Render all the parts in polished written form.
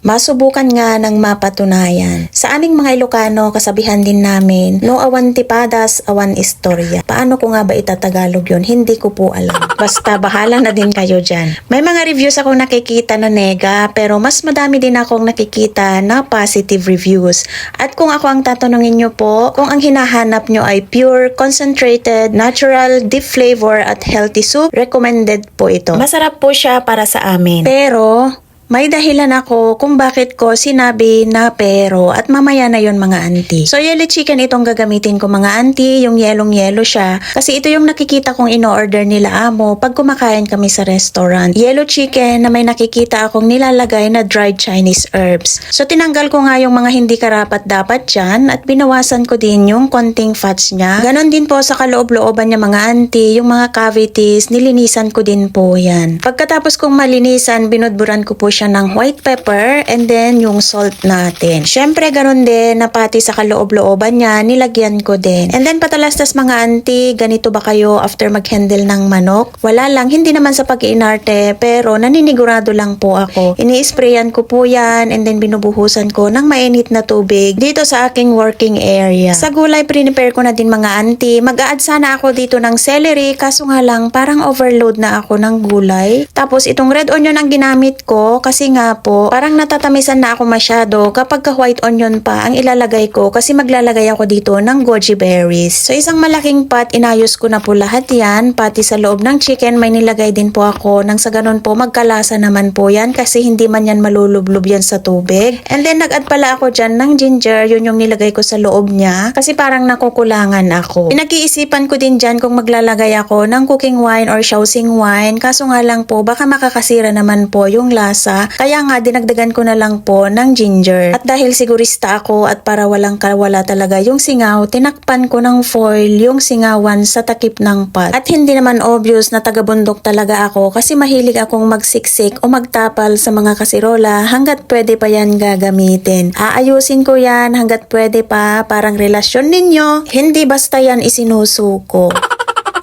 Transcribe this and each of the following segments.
Masubukan nga ng mapatunayan. Sa aming mga Ilocano, kasabihan din namin, no awan tipadas, awan istorya. Paano ko nga ba itatagalog yun? Hindi ko po alam. Basta bahala na din kayo dyan. May mga reviews akong nakikita na nega, pero mas madami din akong nakikita na positive reviews. At kung ako ang tatanungin nyo po, kung ang hinahanap nyo ay pure, concentrated, natural, deep flavor at healthy soup, recommended po ito. Masarap po siya para sa amin. Pero may dahilan ako kung bakit ko sinabi na pero at mamaya na yon mga auntie. So yellow chicken itong gagamitin ko mga auntie, yung yellow siya. Kasi ito yung nakikita kong ino-order nila amo pag kumakain kami sa restaurant. Yellow chicken na may nakikita akong nilalagay na dried Chinese herbs. So tinanggal ko nga yung mga hindi karapat dapat dyan at binawasan ko din yung konting fats niya. Ganon din po sa kaloob-looban niya mga auntie, yung mga cavities, nilinisan ko din po yan. Pagkatapos kong malinisan, binudburan ko po siya ng white pepper and then yung salt natin. Syempre ganun din na pati sa kaloob-looban niya nilagyan ko din. And then patalastas mga auntie, ganito ba kayo after mag-handle ng manok? Wala lang, hindi naman sa pag-iinarte pero naninigurado lang po ako. Ini-sprayan ko po yan and then binubuhusan ko ng mainit na tubig dito sa aking working area. Sa gulay, prepare ko na din mga auntie. Mag-a-add sana ako dito ng celery kaso nga lang parang overload na ako ng gulay. Tapos itong red onion ang ginamit ko kasi nga po, parang natatamisan na ako masyado kapag ka white onion pa ang ilalagay ko kasi maglalagay ako dito ng goji berries. So isang malaking pot, inayos ko na po lahat yan. Pati sa loob ng chicken, may nilagay din po ako nang sa ganun po magkalasa naman po yan kasi hindi man yan malulublob yan sa tubig. And then nag-add pala ako dyan ng ginger, yun yung nilagay ko sa loob niya kasi parang nakukulangan ako. Pinag-iisipan ko din dyan kung maglalagay ako ng cooking wine or shaoxing wine kaso nga lang po baka makakasira naman po yung lasa. Kaya nga dinagdagan ko na lang po ng ginger. At dahil sigurista ako at para walang kawala talaga yung singaw, tinakpan ko ng foil yung singawan sa takip ng pot. At hindi naman obvious na taga-bundok talaga ako kasi mahilig akong magsiksik o magtapal sa mga kasirola hanggat pwede pa yan gagamitin. Aayusin ko yan hanggat pwede pa, parang relasyon ninyo. Hindi basta yan isinusuko.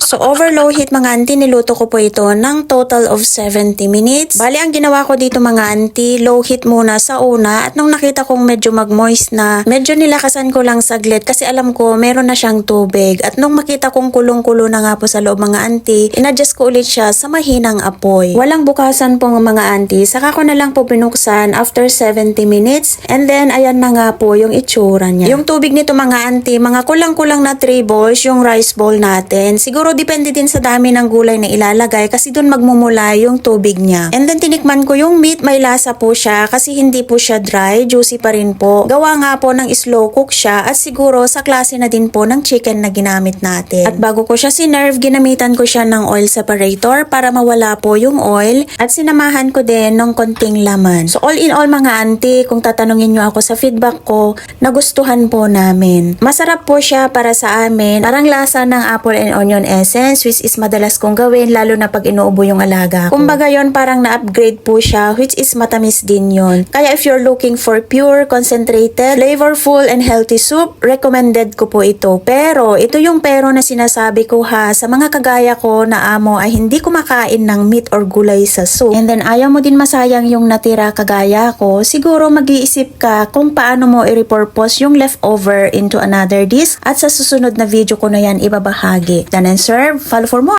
So over low heat mga auntie, niluto ko po ito ng total of 70 minutes. Bali ang ginawa ko dito mga auntie, low heat muna sa una at nung nakita kong medyo mag-moist na, medyo nilakasan ko lang saglit kasi alam ko meron na siyang tubig. At nung makita kong kulong-kulo na nga po sa loob mga auntie, inadjust ko ulit siya sa mahinang apoy. Walang bukasan po mga auntie, saka ko na lang po binuksan after 70 minutes and then ayan na nga po yung itsura niya. Yung tubig nito mga auntie, mga kulang-kulang na 3 bowls yung rice bowl natin. Siguro depende din sa dami ng gulay na ilalagay kasi doon magmumula yung tubig niya. And then tinikman ko yung meat, may lasa po siya kasi hindi po siya dry, juicy pa rin po. Gawa nga po ng slow cook siya at siguro sa klase na din po ng chicken na ginamit natin. At bago ko siya sinerve, ginamitan ko siya ng oil separator para mawala po yung oil at sinamahan ko din ng konting laman. So all in all mga auntie, kung tatanungin nyo ako sa feedback ko, nagustuhan po namin. Masarap po siya para sa amin, parang lasa ng apple and onion essence, which is madalas kong gawin lalo na pag inuubo yung alaga ko. Kumbaga yon parang na-upgrade po siya, which is matamis din yon. Kaya if you're looking for pure, concentrated, flavorful, and healthy soup, recommended ko po ito. Pero ito yung pero na sinasabi ko ha, sa mga kagaya ko na amo ay hindi kumakain ng meat or gulay sa soup. And then ayaw mo din masayang yung natira kagaya ko, siguro mag-iisip ka kung paano mo i-repurpose yung leftover into another dish at sa susunod na video ko na yan ibabahagi. Done and serve. Follow for more.